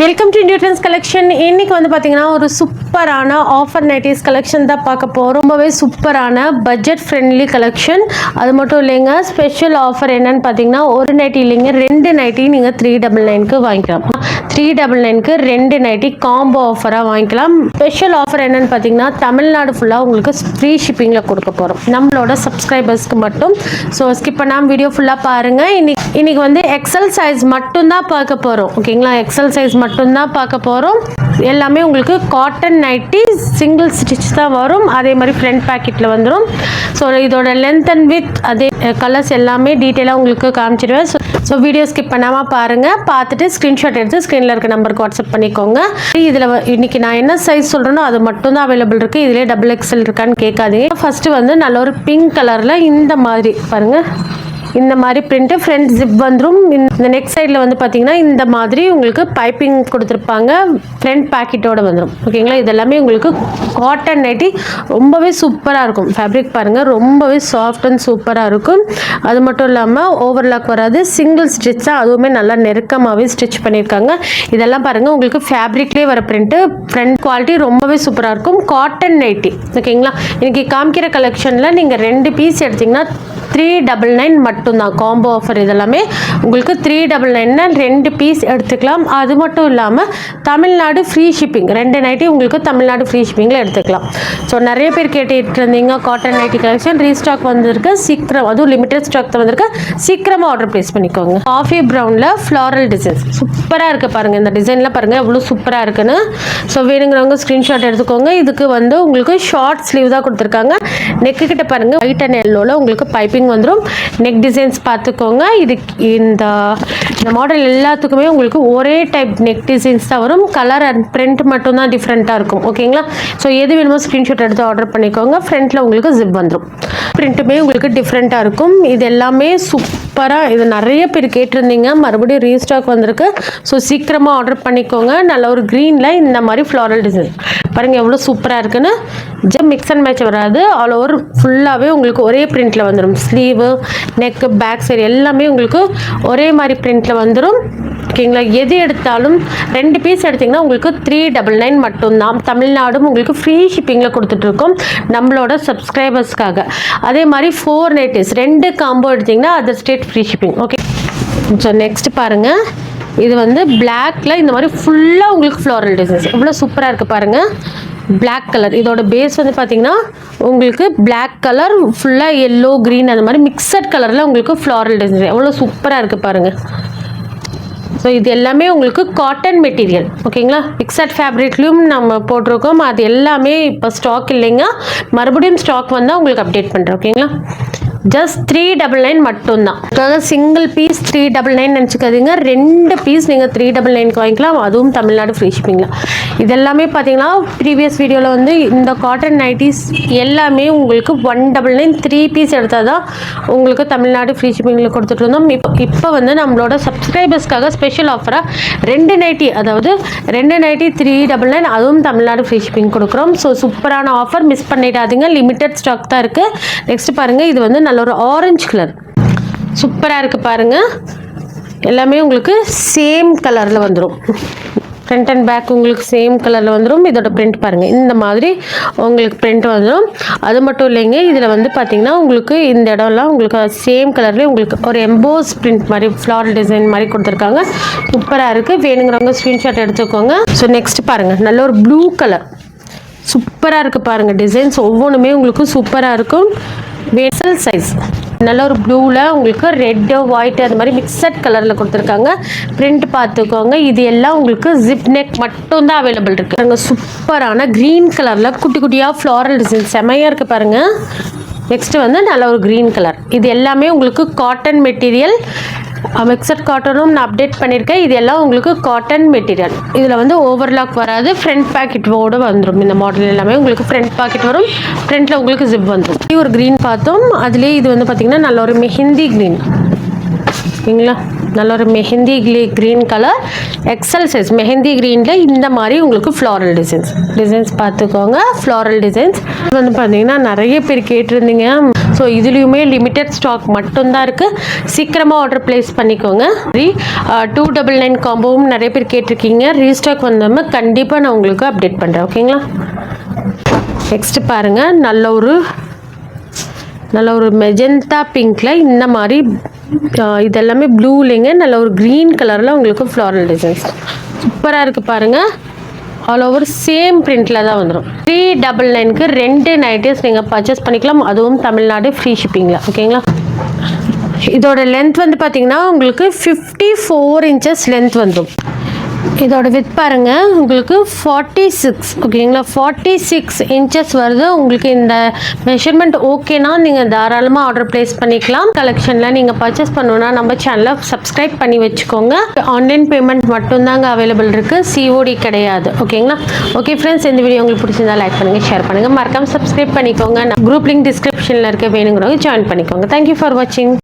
Welcome to new trends collection. இன்னைக்கு வந்து பார்த்தீங்கன்னா ஒரு சூப்பரான ஆஃபர் நைட்டிஸ் கலெக்ஷன் தான் பார்க்க போகிறோம். ரொம்பவே சூப்பரான பட்ஜெட் ஃப்ரெண்ட்லி கலெக்ஷன். அது மட்டும் இல்லைங்க, ஸ்பெஷல் ஆஃபர் என்னன்னு பார்த்தீங்கன்னா ஒரு நைட்டி இல்லைங்க, 2 நைட்டி நீங்கள் 399க்கு வாங்கிக்கலாம். 399க்கு 2 நைட்டி காம்போ ஆஃபராக வாங்கிக்கலாம். ஸ்பெஷல் ஆஃபர் என்னன்னு பார்த்தீங்கன்னா தமிழ்நாடு ஃபுல்லாக உங்களுக்கு ஃப்ரீ ஷிப்பிங்கில் கொடுக்க போகிறோம் நம்மளோட சப்ஸ்கிரைபர்ஸ்க்கு மட்டும். ஸோ ஸ்கிப் பண்ணாமல் வீடியோ ஃபுல்லாக பாருங்கள். இன்னைக்கு வந்து எக்ஸல் சைஸ் மட்டும்தான் பார்க்க போகிறோம். ஓகேங்களா, எக்ஸல் சைஸ் மட்டும்தான் பார்க்க போகிறோம். எல்லாமே உங்களுக்கு காட்டன் நைட்டி சிங்கிள் ஸ்டிச் தான் வரும். அதே மாதிரி ஃப்ரண்ட் பேக்கெட்டில் வந்துடும். ஸோ இதோட லென்த் அண்ட் வித் அதே கலர்ஸ் எல்லாமே டீட்டெயிலாக உங்களுக்கு காமிச்சிடுவேன். ஸோ வீடியோ ஸ்கிப் பண்ணாமல் பாருங்கள். பார்த்துட்டு ஸ்க்ரீன்ஷாட் எடுத்து ஸ்க்ரீனில் இருக்க நம்பருக்கு வாட்ஸ்அப் பண்ணிக்கோங்க. இதில் இன்னைக்கு நான் என்ன சைஸ் சொல்கிறேனோ அது மட்டும் தான் அவைலபிள் இருக்குது. இதிலே டபுள் எக்ஸல் இருக்கான்னு கேட்காதீங்க. ஃபஸ்ட்டு வந்து நல்ல ஒரு பிங்க் கலரில் இந்த மாதிரி பாருங்கள், இந்த மாதிரி பிரிண்ட்டு ஃப்ரண்ட் ஜிப் வந்துடும். இந்த நெக் சைடில் வந்து பார்த்தீங்கன்னா இந்த மாதிரி உங்களுக்கு பைப்பிங் கொடுத்துருப்பாங்க. ஃப்ரண்ட் பேக்கெட்டோட வந்துடும். ஓகேங்களா, இதெல்லாமே உங்களுக்கு காட்டன் நைட்டி ரொம்பவே சூப்பராக இருக்கும். ஃபேப்ரிக் பாருங்கள், ரொம்பவே சாஃப்ட் அண்ட் சூப்பராக இருக்கும். அது மட்டும் இல்லாமல் ஓவர்லாக் வராது, சிங்கிள் ஸ்டிச் தான், அதுவுமே நல்லா நெருக்கமாகவே ஸ்டிச் பண்ணியிருக்காங்க. இதெல்லாம் பாருங்கள், உங்களுக்கு ஃபேப்ரிக்லேயே வர பிரிண்ட்டு, ஃப்ரண்ட் குவாலிட்டி ரொம்பவே சூப்பராக இருக்கும். Cotton nightie. ஓகேங்களா, இன்றைக்கி காமிக்கிற கலெக்ஷனில் நீங்கள் 2 பீஸ் எடுத்திங்கன்னா 399 மட்டும்தான் காம்போ ஆஃபர். இதெல்லாமே உங்களுக்கு 399 2 பீஸ் எடுத்துக்கலாம். அது மட்டும் இல்லாமல் தமிழ்நாடு ஃப்ரீ ஷிப்பிங், 2 நைட்டி உங்களுக்கு தமிழ்நாடு ஃப்ரீ ஷிப்பிங்கில் எடுத்துக்கலாம். ஸோ நிறைய பேர் கேட்டுட்டு இருந்தீங்க காட்டன் நைட்டி கலெக்ஷன் ரீஸ்டாக் வந்திருக்கு. சீக்கிரம், அதுவும் லிமிடெட் ஸ்டாக் தான் வந்திருக்கு. சீக்கிரமாக ஆர்டர் ப்ளேஸ் பண்ணிக்கோங்க. காஃபி ப்ரௌனில் ஃப்ளாரல் டிசைன்ஸ் சூப்பராக இருக்குது பாருங்கள். இந்த டிசைன்லாம் பாருங்கள் எவ்வளோ சூப்பராக இருக்குன்னு. ஸோ வேணுங்கிறவங்க ஸ்க்ரீன்ஷாட் எடுத்துக்கோங்க. இதுக்கு வந்து உங்களுக்கு ஷார்ட் ஸ்லீவ் தான் கொடுத்துருக்காங்க. நெக்கு கிட்ட பாருங்கள் ஒயிட் அண்ட் எல்லோவில் உங்களுக்கு பைப்பிங் வந்துடும். நெக் டிசைன்ஸ் பார்த்துக்கோங்க. இந்த மாடல் எல்லாத்துக்குமே உங்களுக்கு ஒரே டைப் நெக் டிசைன்ஸ் தான் வரும். கலர் அண்ட் பிரிண்ட் மட்டும் தான் டிஃப்ரெண்ட்டாக இருக்கும். ஓகேங்களா, ஸோ எது வேணுமோ ஸ்க்ரீன்ஷாட் எடுத்து ஆர்டர் பண்ணிக்கோங்க. ஃப்ரண்ட்டில் உங்களுக்கு ஜிப் வந்துடும். பிரிண்ட்டுமே உங்களுக்கு டிஃப்ரெண்ட்டாக இருக்கும். இது எல்லாமே சூப்பராக, இது நிறைய பேர் கேட்டிருந்தீங்க, மறுபடியும் ரீஸ்டாக் வந்திருக்கு. ஸோ சீக்கிரமாக ஆர்டர் பண்ணிக்கோங்க. நல்ல ஒரு க்ரீனில் இந்த மாதிரி ஃப்ளாரல் டிசைன் பாருங்கள் எவ்வளோ சூப்பராக இருக்குன்னு. மிக்ஸ் அண்ட் மேட்ச் வராது, ஆல் ஓவர் ஃபுல்லாகவே உங்களுக்கு ஒரே பிரிண்ட்டில் வந்துடும். ஸ்லீவு, நெக்கு, பேக் சைடு எல்லாமே உங்களுக்கு ஒரே மாதிரி பிரிண்ட்டில் வந்துடும். ஓகேங்களா, எது எடுத்தாலும் 2 பீஸ் எடுத்திங்கன்னா உங்களுக்கு 399 மட்டும்தான். தமிழ்நாடும் உங்களுக்கு ஃப்ரீ ஷிப்பிங்கில் கொடுத்துட்ருக்கோம் நம்மளோட சப்ஸ்கிரைபர்ஸ்க்காக. அதே மாதிரி 4 நைட்டிஸ் 2 காம்போ எடுத்திங்கன்னா other state free shipping. Okay, so next பாருங்கள், இது வந்து பிளாக்ல இந்த மாதிரி ஃபுல்லாக உங்களுக்கு ஃப்ளாரல் டிசைன்ஸ் எவ்வளோ சூப்பராக இருக்குது பாருங்கள். பிளாக் கலர், இதோட பேஸ் வந்து பார்த்தீங்கன்னா உங்களுக்கு பிளாக் கலர் ஃபுல்லாக எல்லோ க்ரீன் அந்த மாதிரி மிக்சட் கலரில் உங்களுக்கு ஃப்ளாரல் டிசைன்ஸ் எவ்வளோ சூப்பராக இருக்குது பாருங்கள். ஸோ இது எல்லாமே உங்களுக்கு காட்டன் மெட்டீரியல். ஓகேங்களா, மிக்சட் ஃபேப்ரிக்லையும் நம்ம போட்டிருக்கோம். அது எல்லாமே இப்போ ஸ்டாக் இல்லைங்க, மறுபடியும் ஸ்டாக் வந்தால் உங்களுக்கு அப்டேட் பண்ணுறேன். ஓகேங்களா, ஜஸ்ட் 399 மட்டும்தான். அதாவது சிங்கிள் பீஸ் 399 நினச்சிக்காதீங்க, 2 பீஸ் நீங்கள் 399க்கு வாங்கிக்கலாம். அதுவும் தமிழ்நாடு ஃப்ரீ ஷிப்பிங்கில். இதெல்லாமே பார்த்தீங்கன்னா ப்ரீவியஸ் வீடியோவில் வந்து இந்த காட்டன் நைட்டிஸ் எல்லாமே உங்களுக்கு 199 3 பீஸ் எடுத்தால் தான் உங்களுக்கு தமிழ்நாடு ஃப்ரீ ஷிப்பிங்கில் கொடுத்துட்டு இருந்தோம். இப்போ வந்து நம்மளோட சப்ஸ்கிரைபர்ஸ்க்காக ஸ்பெஷல் ஆஃபராக 2 நைட்டி, அதாவது 2 நைட்டி 399 அதுவும் தமிழ்நாடு ஃப்ரீ ஷிப்பிங் கொடுக்குறோம். ஸோ சூப்பரான ஆஃபர், மிஸ் பண்ணிடாதீங்க. லிமிட்டட் ஸ்டாக் தான் இருக்குது. நெக்ஸ்ட் பாருங்கள், இது வந்து நல்ல ஒரு ஆரஞ்சு கலர் சூப்பராக இருக்குது பாருங்கள். எல்லாமே உங்களுக்கு சேம் கலரில் வந்துடும். ஃப்ரண்ட் அண்ட் பேக் உங்களுக்கு சேம் கலரில் வந்துடும். இதோட பிரிண்ட் பாருங்கள், இந்த மாதிரி உங்களுக்கு பிரிண்ட் வந்துடும். அது மட்டும் இல்லைங்க, இதில் வந்து பார்த்தீங்கன்னா உங்களுக்கு இந்த இடம்லாம் உங்களுக்கு சேம் கலர்லேயே உங்களுக்கு ஒரு எம்போஸ் பிரிண்ட் மாதிரி ஃப்ளாரல் டிசைன் மாதிரி கொடுத்துருக்காங்க. சூப்பராக இருக்குது. வேணுங்கிறவங்க ஸ்க்ரீன்ஷாட் எடுத்துக்கோங்க. ஸோ நெக்ஸ்ட் பாருங்கள், நல்ல ஒரு ப்ளூ கலர் சூப்பராக இருக்குது பாருங்கள். டிசைன்ஸ் ஒவ்வொன்றுமே உங்களுக்கு சூப்பராக இருக்கும். வெசல் சைஸ் நல்ல ஒரு ப்ளூவில் உங்களுக்கு ரெட்டு ஒயிட் அது மாதிரி மிக்சட் கலரில் கொடுத்துருக்காங்க. பிரிண்ட் பார்த்துக்கோங்க. இது எல்லாம் உங்களுக்கு ஜிப் நெக் மட்டும்தான் அவைலபிள் இருக்குது. அங்கே சூப்பரான க்ரீன் கலரில் குட்டி குட்டியாக ஃப்ளாரல் டிசைன் செமையாக இருக்குது பாருங்கள். நெக்ஸ்ட்டு வந்து நல்ல ஒரு க்ரீன் கலர். இது எல்லாமே உங்களுக்கு காட்டன் மெட்டீரியல், மிக்சட் காட்டனும் நான் அப்டேட் பண்ணியிருக்கேன். இது எல்லாம் உங்களுக்கு காட்டன் மெட்டீரியல். இதில் வந்து ஓவர்லாக் வராது, ஃப்ரண்ட் பாக்கெட்டோடு வந்துடும். இந்த மாடல் எல்லாமே உங்களுக்கு ஃப்ரண்ட் பாக்கெட் வரும், ஃப்ரண்ட்டில் உங்களுக்கு ஜிப் வந்துடும். ஒரு க்ரீன் பார்த்தோம், அதுலேயே இது வந்து பார்த்திங்கன்னா நல்ல ஒரு மெஹந்தி க்ரீன். ஓகேங்களா, நல்ல ஒரு mehndi green colour XL size mehndi க்ரீனில் இந்த மாதிரி உங்களுக்கு ஃப்ளாரல் டிசைன்ஸ் பார்த்துக்கோங்க. ஃப்ளாரல் டிசைன்ஸ் வந்து பார்த்தீங்கன்னா நிறைய பேர் கேட்டிருந்தீங்க, ஸோ இதுலேயுமே லிமிட்டட் ஸ்டாக் மட்டும்தான் இருக்குது. சீக்கிரமாக ஆர்டர் ப்ளேஸ் பண்ணிக்கோங்க. 299 காம்போவும் நிறைய பேர் கேட்டிருக்கீங்க. ரீஸ்டாக் வந்தோம்னா கண்டிப்பாக நான் உங்களுக்கு அப்டேட் பண்ணுறேன். ஓகேங்களா? நெக்ஸ்ட் பாருங்கள், நல்ல ஒரு மெஜந்தா பிங்க்கில் இந்த மாதிரி இதெல்லாமே ப்ளூலிங்க நல்ல ஒரு க்ரீன் கலரில் உங்களுக்கு ஃப்ளாரல் டிசைன்ஸ் சூப்பராக இருக்குது பாருங்கள். ஆல் ஓவர் சேம் பிரிண்டில் தான் வந்துடும். 399க்கு 2 நைட்டிஸ் நீங்கள் பர்ச்சேஸ் பண்ணிக்கலாம். அதுவும் தமிழ்நாடு ஃப்ரீ ஷிப்பிங்கில். ஓகேங்களா? இதோட லென்த் வந்து பார்த்தீங்கன்னா உங்களுக்கு 54 இன்ச்சஸ் லென்த் வந்துடும். இதோட வித் பாருங்கள் உங்களுக்கு 46. ஓகேங்களா? 46 இன்ச்சஸ் வருது. உங்களுக்கு இந்த மெஷர்மெண்ட் ஓகேனா நீங்கள் தாராளமாக ஆர்டர் ப்ளேஸ் பண்ணிக்கலாம். கலெக்ஷனில் நீங்கள் பர்ச்சேஸ் பண்ணணுன்னா நம்ம சேனலை சப்ஸ்கிரைப் பண்ணி வச்சுக்கோங்க. ஆன்லைன் பேமெண்ட் மட்டும்தாங்க அவைலபிள் இருக்குது, சிஓடி கிடையாது. ஓகேங்களா? ஓகே ஃப்ரெண்ட்ஸ், இந்த வீடியோ உங்களுக்கு பிடிச்சிருந்தா லைக் பண்ணுங்கள், ஷேர் பண்ணுங்கள், மறக்காமல் சப்ஸ்கிரைப் பண்ணிக்கோங்க. குரூப் லிங்க் டிஸ்கிரிப்ஷனில் இருக்க, வேணுங்கிறவங்க ஜாயின் பண்ணிக்கோங்க. தேங்க்யூ ஃபார் வாட்சிங்.